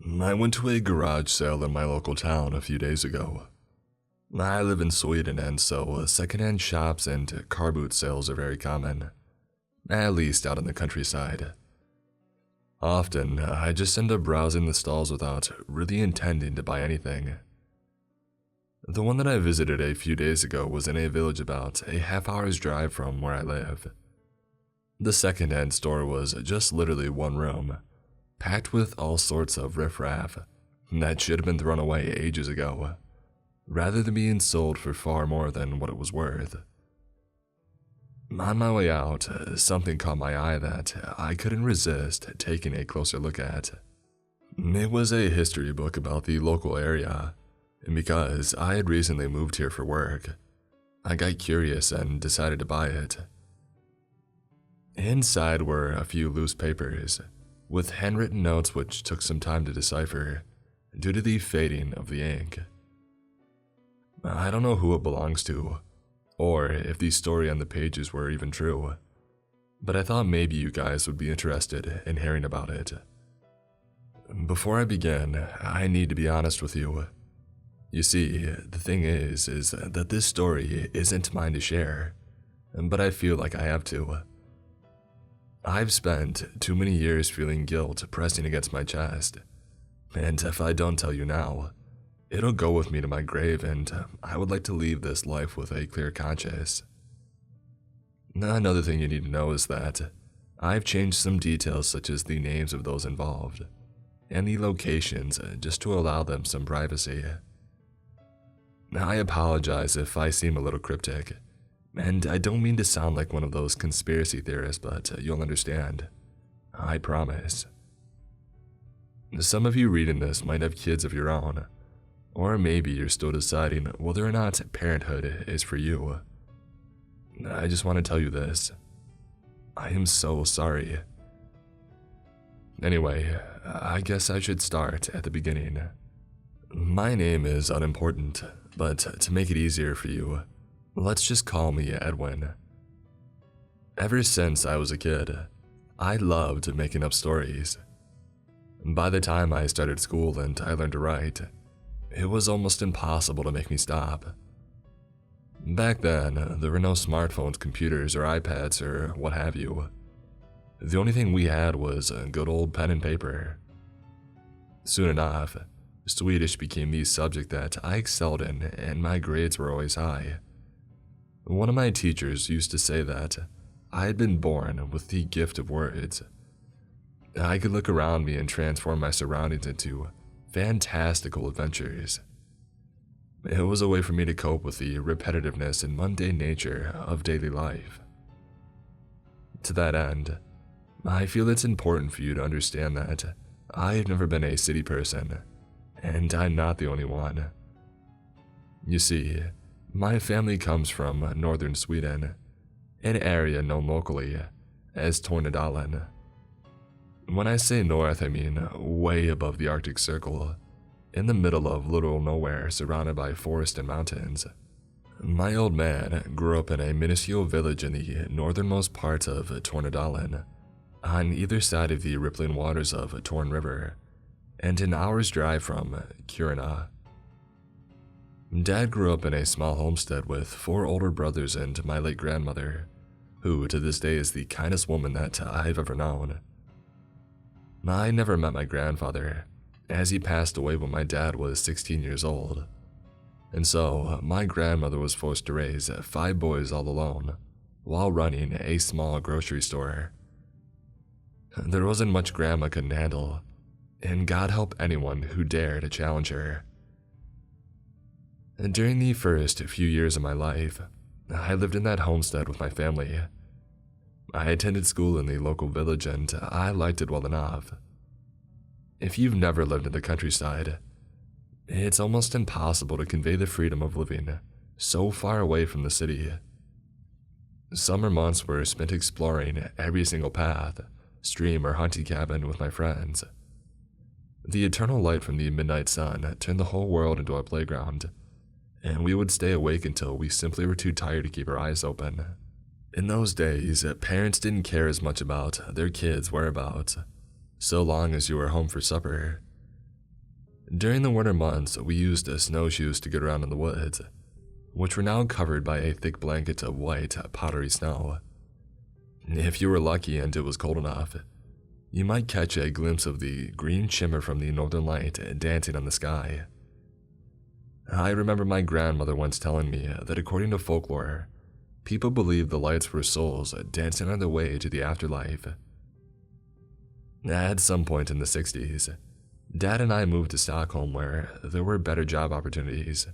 I went to a garage sale in my local town a few days ago. I live in Sweden, and so secondhand shops and car boot sales are very common, at least out in the countryside. Often, I just end up browsing the stalls without really intending to buy anything. The one that I visited a few days ago was in a village about a half-hour's drive from where I live. The secondhand store was just literally one room, packed with all sorts of riffraff that should have been thrown away ages ago, rather than being sold for far more than what it was worth. On my way out, something caught my eye that I couldn't resist taking a closer look at. It was a history book about the local area, and because I had recently moved here for work, I got curious and decided to buy it. Inside were a few loose papers, with handwritten notes which took some time to decipher due to the fading of the ink. I don't know who it belongs to, or if the story on the pages were even true, but I thought maybe you guys would be interested in hearing about it. Before I begin, I need to be honest with you. You see, the thing is that this story isn't mine to share, but I feel like I have to. I've spent too many years feeling guilt pressing against my chest, and if I don't tell you now, it'll go with me to my grave, and I would like to leave this life with a clear conscience. Another thing you need to know is that I've changed some details such as the names of those involved, and the locations just to allow them some privacy. I apologize if I seem a little cryptic, and I don't mean to sound like one of those conspiracy theorists, but you'll understand. I promise. Some of you reading this might have kids of your own, or maybe you're still deciding whether or not parenthood is for you. I just want to tell you this. I am so sorry. Anyway, I guess I should start at the beginning. My name is unimportant, but to make it easier for you, let's just call me Edwin. Ever since I was a kid, I loved making up stories. By the time I started school and I learned to write, it was almost impossible to make me stop. Back then, there were no smartphones, computers, or iPads, or what have you. The only thing we had was a good old pen and paper. Soon enough, Swedish became the subject that I excelled in, and my grades were always high. One of my teachers used to say that I had been born with the gift of words. I could look around me and transform my surroundings into fantastical adventures. It was a way for me to cope with the repetitiveness and mundane nature of daily life. To that end, I feel it's important for you to understand that I've never been a city person, and I'm not the only one. You see, my family comes from northern Sweden, an area known locally as Tornedalen. When I say north, I mean way above the Arctic Circle, in the middle of literal nowhere surrounded by forest and mountains. My old man grew up in a minuscule village in the northernmost part of Tornedalen, on either side of the rippling waters of Torn River, and an hour's drive from Kiruna. Dad grew up in a small homestead with 4 older brothers and my late grandmother, who to this day is the kindest woman that I've ever known. I never met my grandfather, as he passed away when my dad was 16 years old, and so my grandmother was forced to raise 5 boys all alone, while running a small grocery store. There wasn't much Grandma couldn't handle, and God help anyone who dared to challenge her. During the first few years of my life, I lived in that homestead with my family. I attended school in the local village and I liked it well enough. If you've never lived in the countryside, it's almost impossible to convey the freedom of living so far away from the city. Summer months were spent exploring every single path, stream, or hunting cabin with my friends. The eternal light from the midnight sun turned the whole world into a playground, and we would stay awake until we simply were too tired to keep our eyes open. In those days, parents didn't care as much about their kids' whereabouts, so long as you were home for supper. During the winter months, we used snowshoes to get around in the woods, which were now covered by a thick blanket of white, powdery snow. If you were lucky and it was cold enough, you might catch a glimpse of the green shimmer from the northern light dancing on the sky. I remember my grandmother once telling me that according to folklore, people believed the lights were souls dancing on their way to the afterlife. At some point in the 60s, Dad and I moved to Stockholm where there were better job opportunities.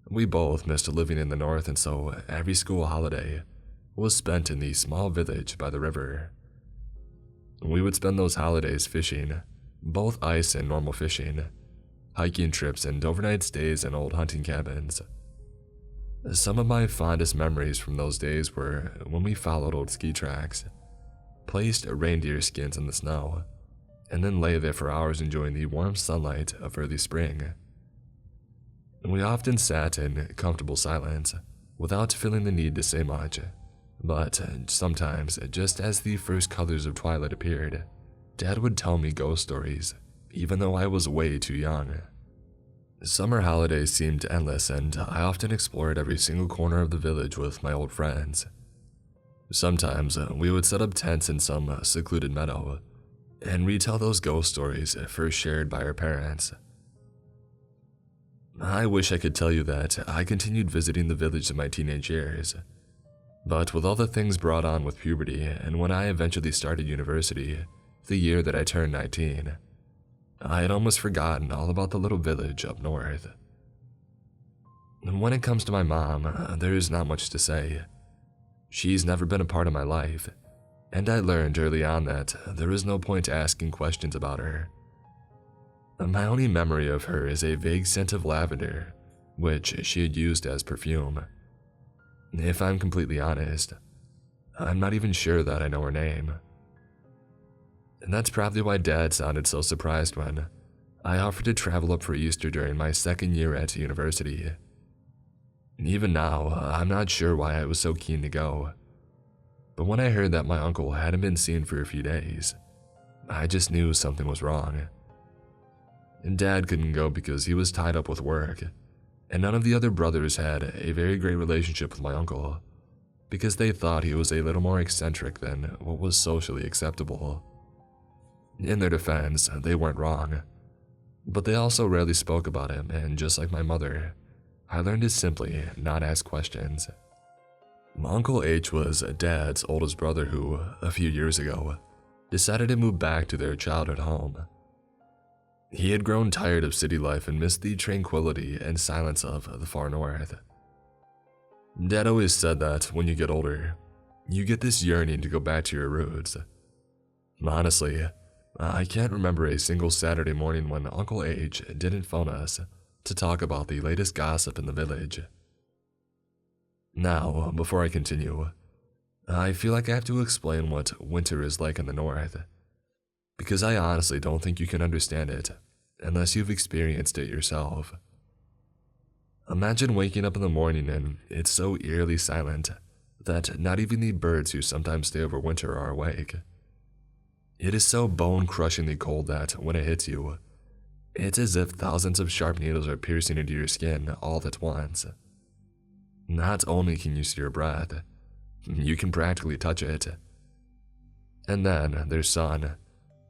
We both missed living in the north, and so every school holiday was spent in the small village by the river. We would spend those holidays fishing, both ice and normal fishing, hiking trips and overnight stays in old hunting cabins. Some of my fondest memories from those days were when we followed old ski tracks, placed reindeer skins in the snow, and then lay there for hours enjoying the warm sunlight of early spring. We often sat in comfortable silence without feeling the need to say much, but sometimes, just as the first colors of twilight appeared, Dad would tell me ghost stories, even though I was way too young. Summer holidays seemed endless, and I often explored every single corner of the village with my old friends. Sometimes we would set up tents in some secluded meadow and retell those ghost stories first shared by our parents. I wish I could tell you that I continued visiting the village in my teenage years, but with all the things brought on with puberty and when I eventually started university, the year that I turned 19, I had almost forgotten all about the little village up north. When it comes to my mom, there is not much to say. She's never been a part of my life, and I learned early on that there is no point asking questions about her. My only memory of her is a vague scent of lavender, which she had used as perfume. If I'm completely honest, I'm not even sure that I know her name. And that's probably why Dad sounded so surprised when I offered to travel up for Easter during my second year at university. Even now, I'm not sure why I was so keen to go. But when I heard that my uncle hadn't been seen for a few days, I just knew something was wrong. And Dad couldn't go because he was tied up with work, and none of the other brothers had a very great relationship with my uncle because they thought he was a little more eccentric than what was socially acceptable. In their defense, they weren't wrong, but they also rarely spoke about him, and just like my mother, I learned to simply not ask questions. My Uncle H was Dad's oldest brother who, a few years ago, decided to move back to their childhood home. He had grown tired of city life and missed the tranquility and silence of the far north. Dad always said that when you get older, you get this yearning to go back to your roots. Honestly, I can't remember a single Saturday morning when Uncle H didn't phone us to talk about the latest gossip in the village. Now, before I continue, I feel like I have to explain what winter is like in the north, because I honestly don't think you can understand it unless you've experienced it yourself. Imagine waking up in the morning and it's so eerily silent that not even the birds who sometimes stay over winter are awake. It is so bone-crushingly cold that when it hits you, it's as if thousands of sharp needles are piercing into your skin all at once. Not only can you see your breath, you can practically touch it. And then there's sun,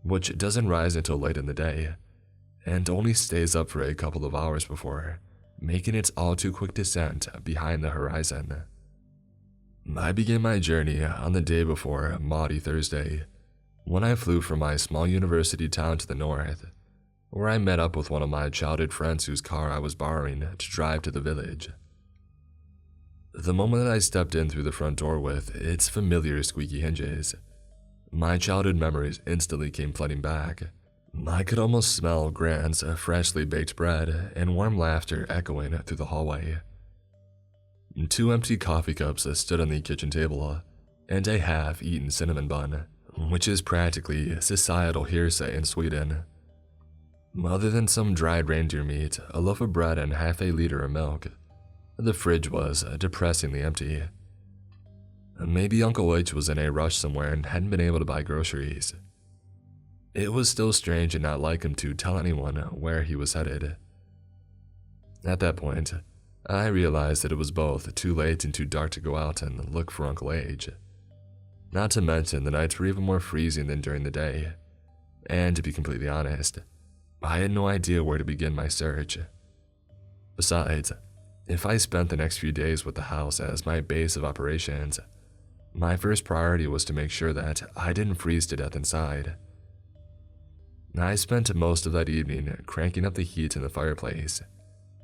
which doesn't rise until late in the day, and only stays up for a couple of hours before making its all-too-quick descent behind the horizon. I began my journey on the day before Maundy Thursday, when I flew from my small university town to the north, where I met up with one of my childhood friends whose car I was borrowing to drive to the village. The moment that I stepped in through the front door with its familiar squeaky hinges, my childhood memories instantly came flooding back. I could almost smell Grand's freshly baked bread and warm laughter echoing through the hallway. 2 empty coffee cups stood on the kitchen table, and a half-eaten cinnamon bun, which is practically societal hearsay in Sweden. Other than some dried reindeer meat, a loaf of bread, and half a liter of milk, the fridge was depressingly empty. Maybe Uncle H was in a rush somewhere and hadn't been able to buy groceries. It was still strange and not like him to tell anyone where he was headed. At that point, I realized that it was both too late and too dark to go out and look for Uncle H. Not to mention the nights were even more freezing than during the day, and to be completely honest, I had no idea where to begin my search. Besides, if I spent the next few days with the house as my base of operations, my first priority was to make sure that I didn't freeze to death inside. I spent most of that evening cranking up the heat in the fireplace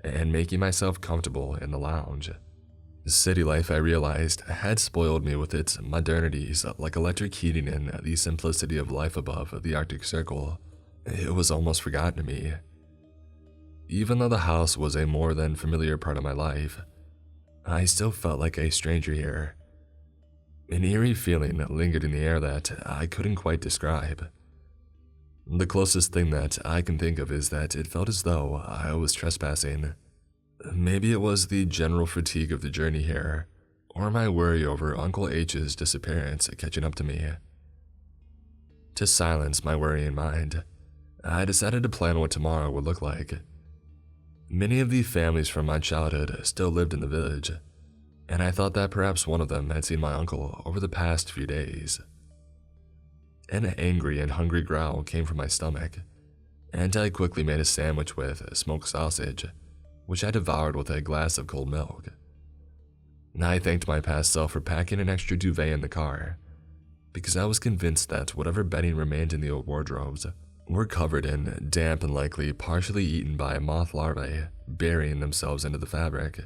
and making myself comfortable in the lounge. City life, I realized, had spoiled me with its modernities like electric heating and the simplicity of life above the Arctic Circle. It was almost forgotten to me. Even though the house was a more than familiar part of my life, I still felt like a stranger here. An eerie feeling lingered in the air that I couldn't quite describe. The closest thing that I can think of is that it felt as though I was trespassing. Maybe it was the general fatigue of the journey here, or my worry over Uncle H's disappearance catching up to me. To silence my worrying mind, I decided to plan what tomorrow would look like. Many of the families from my childhood still lived in the village, and I thought that perhaps one of them had seen my uncle over the past few days. An angry and hungry growl came from my stomach, and I quickly made a sandwich with smoked sausage, which I devoured with a glass of cold milk. I thanked my past self for packing an extra duvet in the car, because I was convinced that whatever bedding remained in the old wardrobes were covered in damp and likely partially eaten by moth larvae burying themselves into the fabric.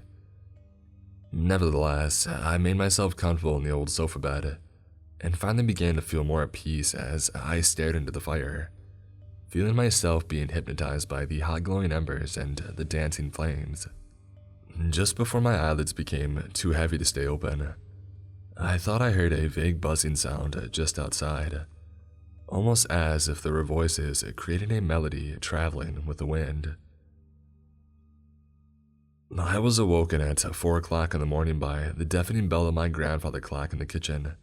Nevertheless, I made myself comfortable in the old sofa bed, and finally began to feel more at peace as I stared into the fire, feeling myself being hypnotized by the hot glowing embers and the dancing flames. Just before my eyelids became too heavy to stay open, I thought I heard a vague buzzing sound just outside, almost as if there were voices creating a melody traveling with the wind. I was awoken at 4 o'clock in the morning by the deafening bell of my grandfather clock in the kitchen.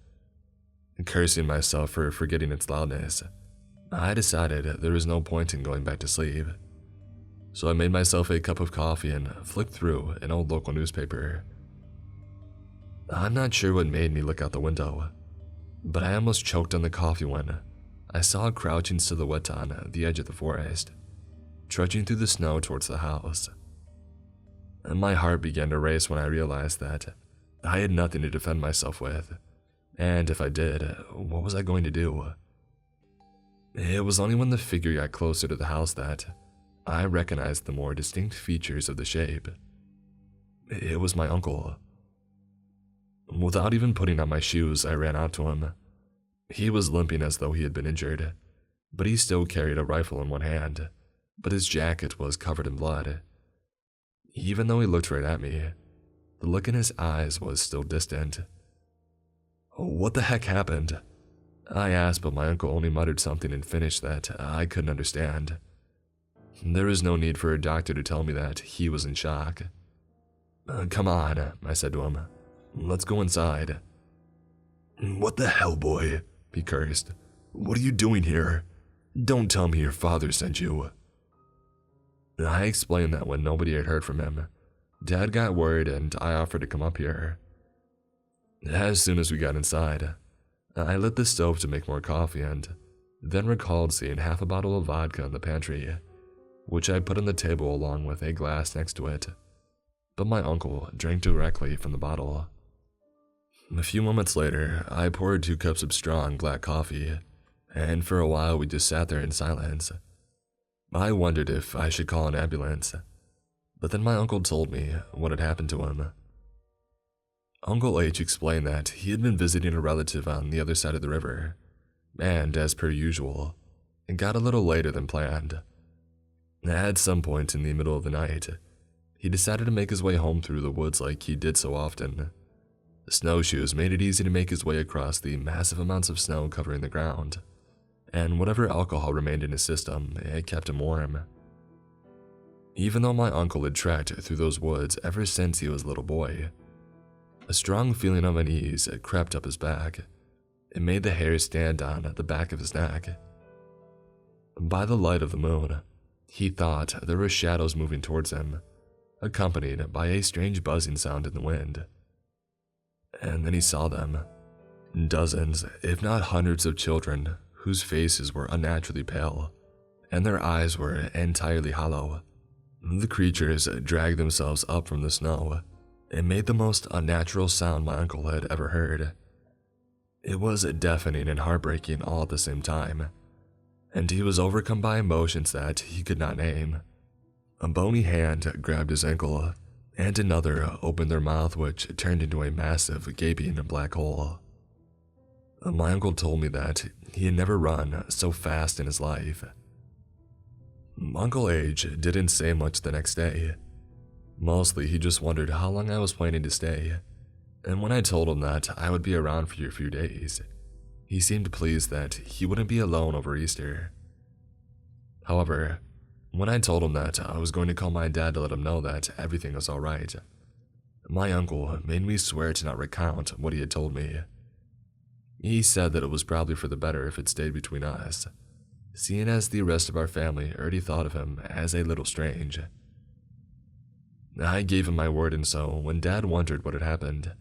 Cursing myself for forgetting its loudness, I decided there was no point in going back to sleep. So I made myself a cup of coffee and flicked through an old local newspaper. I'm not sure what made me look out the window, but I almost choked on the coffee when I saw a crouching silhouette on the edge of the forest, trudging through the snow towards the house. My heart began to race when I realized that I had nothing to defend myself with. And if I did, what was I going to do? It was only when the figure got closer to the house that I recognized the more distinct features of the shape. It was my uncle. Without even putting on my shoes, I ran out to him. He was limping as though he had been injured, but he still carried a rifle in one hand, but his jacket was covered in blood. Even though he looked right at me, the look in his eyes was still distant. What the heck happened? I asked, but my uncle only muttered something in Finnish that I couldn't understand. There was no need for a doctor to tell me that he was in shock. Come on, I said to him. Let's go inside. What the hell, boy? He cursed. What are you doing here? Don't tell me your father sent you. I explained that when nobody had heard from him, Dad got worried and I offered to come up here. As soon as we got inside, I lit the stove to make more coffee and then recalled seeing half a bottle of vodka in the pantry, which I put on the table along with a glass next to it, but my uncle drank directly from the bottle. A few moments later, I poured 2 cups of strong black coffee, and for a while we just sat there in silence. I wondered if I should call an ambulance, but then my uncle told me what had happened to him. Uncle H explained that he had been visiting a relative on the other side of the river, and as per usual, it got a little later than planned. At some point in the middle of the night, he decided to make his way home through the woods like he did so often. The snowshoes made it easy to make his way across the massive amounts of snow covering the ground, and whatever alcohol remained in his system, it kept him warm. Even though my uncle had trekked through those woods ever since he was a little boy, a strong feeling of unease crept up his back. It made the hair stand on the back of his neck. By the light of the moon, he thought there were shadows moving towards him, accompanied by a strange buzzing sound in the wind. And then he saw them. Dozens, if not hundreds of children whose faces were unnaturally pale, and their eyes were entirely hollow. The creatures dragged themselves up from the snow and made the most unnatural sound my uncle had ever heard. It was deafening and heartbreaking all at the same time, and he was overcome by emotions that he could not name. A bony hand grabbed his ankle, and another opened their mouth, which turned into a massive, gaping black hole. My uncle told me that he had never run so fast in his life. Uncle H didn't say much the next day. Mostly, he just wondered how long I was planning to stay, and when I told him that I would be around for a few days, he seemed pleased that he wouldn't be alone over Easter. However, when I told him that I was going to call my dad to let him know that everything was alright, my uncle made me swear to not recount what he had told me. He said that it was probably for the better if it stayed between us, seeing as the rest of our family already thought of him as a little strange. I gave him my word, and so when Dad wondered what had happened,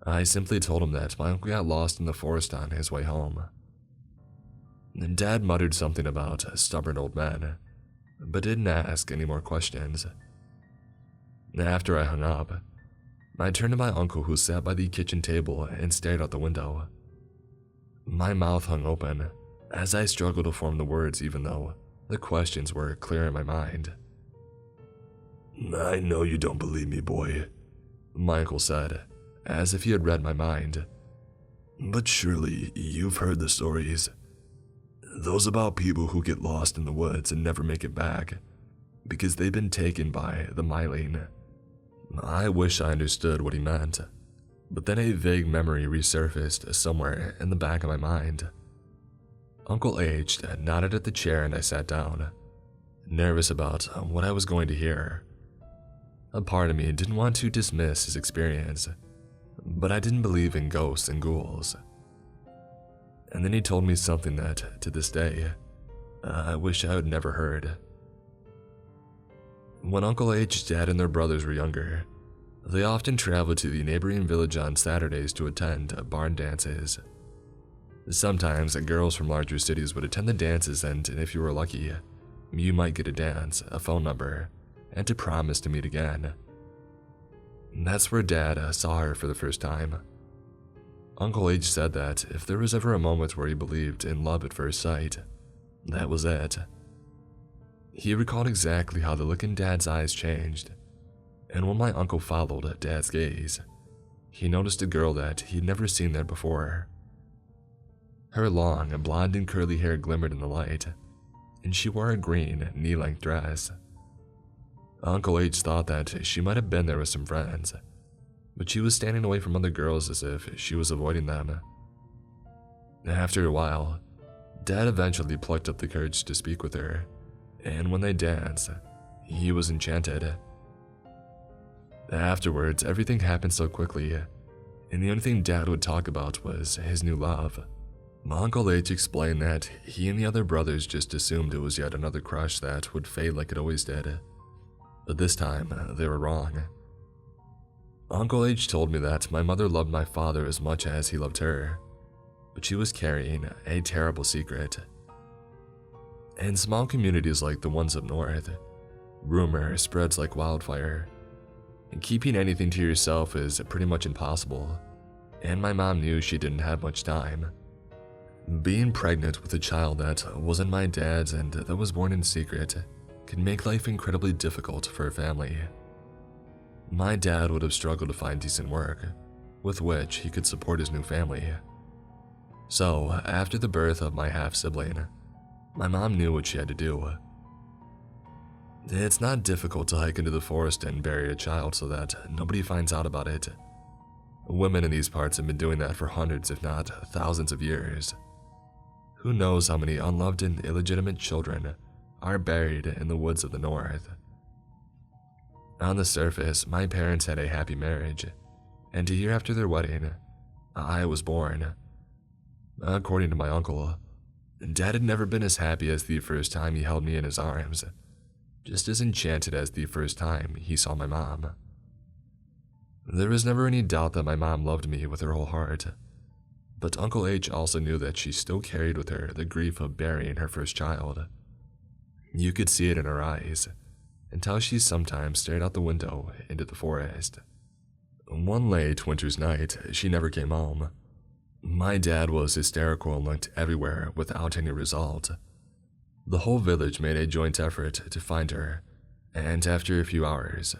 I simply told him that my uncle got lost in the forest on his way home. Dad muttered something about stubborn old men, but didn't ask any more questions. After I hung up, I turned to my uncle, who sat by the kitchen table and stared out the window. My mouth hung open as I struggled to form the words, even though the questions were clear in my mind. "I know you don't believe me, boy," my uncle said, as if he had read my mind. "But surely you've heard the stories. Those about people who get lost in the woods and never make it back because they've been taken by the Myling." I wish I understood what he meant, but then a vague memory resurfaced somewhere in the back of my mind. Uncle H nodded at the chair, and I sat down, nervous about what I was going to hear. A part of me didn't want to dismiss his experience, but I didn't believe in ghosts and ghouls. And then he told me something that, to this day, I wish I had never heard. When Uncle H's dad and their brothers were younger, they often traveled to the neighboring village on Saturdays to attend barn dances. Sometimes girls from larger cities would attend the dances, and if you were lucky, you might get a dance, a phone number, and to promise to meet again. That's where Dad saw her for the first time. Uncle H said that if there was ever a moment where he believed in love at first sight, that was it. He recalled exactly how the look in Dad's eyes changed, and when my uncle followed Dad's gaze, he noticed a girl that he'd never seen there before. Her long, blonde and curly hair glimmered in the light, and she wore a green, knee-length dress. Uncle H thought that she might have been there with some friends, but she was standing away from other girls as if she was avoiding them. After a while, Dad eventually plucked up the courage to speak with her, and when they danced, he was enchanted. Afterwards, everything happened so quickly, and the only thing Dad would talk about was his new love. My Uncle H explained that he and the other brothers just assumed it was yet another crush that would fade like it always did, but this time they were wrong. Uncle H told me that my mother loved my father as much as he loved her, but she was carrying a terrible secret. In small communities like the ones up north, rumor spreads like wildfire, and keeping anything to yourself is pretty much impossible, and my mom knew she didn't have much time. Being pregnant with a child that wasn't my dad's and that was born in secret can make life incredibly difficult for a family. My dad would have struggled to find decent work with which he could support his new family. So, after the birth of my half-sibling, my mom knew what she had to do. It's not difficult to hike into the forest and bury a child so that nobody finds out about it. Women in these parts have been doing that for hundreds, if not thousands of years. Who knows how many unloved and illegitimate children are buried in the woods of the north. On the surface, my parents had a happy marriage, and a year after their wedding, I was born. According to my uncle, Dad had never been as happy as the first time he held me in his arms, just as enchanted as the first time he saw my mom. There was never any doubt that my mom loved me with her whole heart, but Uncle H also knew that she still carried with her the grief of burying her first child. You could see it in her eyes, and how she sometimes stared out the window into the forest. One late winter's night, she never came home. My dad was hysterical and looked everywhere without any result. The whole village made a joint effort to find her, and after a few hours,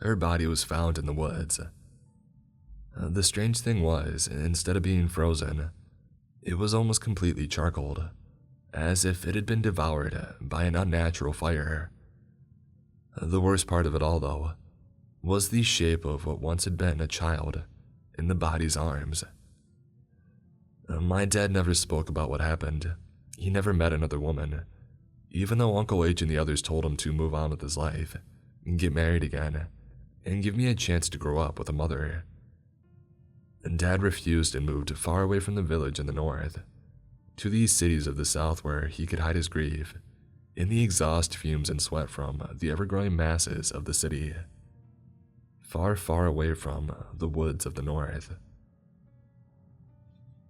her body was found in the woods. The strange thing was, instead of being frozen, it was almost completely charcoaled, as if it had been devoured by an unnatural fire. The worst part of it all, though, was the shape of what once had been a child in the body's arms. My dad never spoke about what happened. He never met another woman, even though Uncle H and the others told him to move on with his life, get married again, and give me a chance to grow up with a mother. Dad refused and moved far away from the village in the north, to these cities of the south where he could hide his grief in the exhaust fumes and sweat from the ever-growing masses of the city, far, far away from the woods of the north.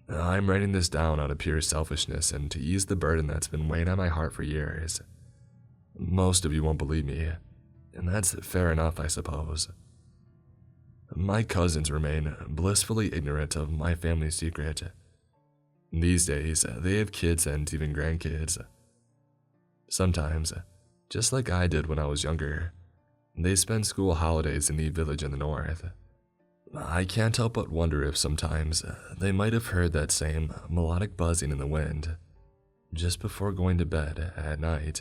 I'm writing this down out of pure selfishness and to ease the burden that's been weighing on my heart for years. Most of you won't believe me, and that's fair enough, I suppose. My cousins remain blissfully ignorant of my family's secret. These days, they have kids and even grandkids. Sometimes, just like I did when I was younger, they spend school holidays in the village in the north. I can't help but wonder if sometimes they might have heard that same melodic buzzing in the wind just before going to bed at night.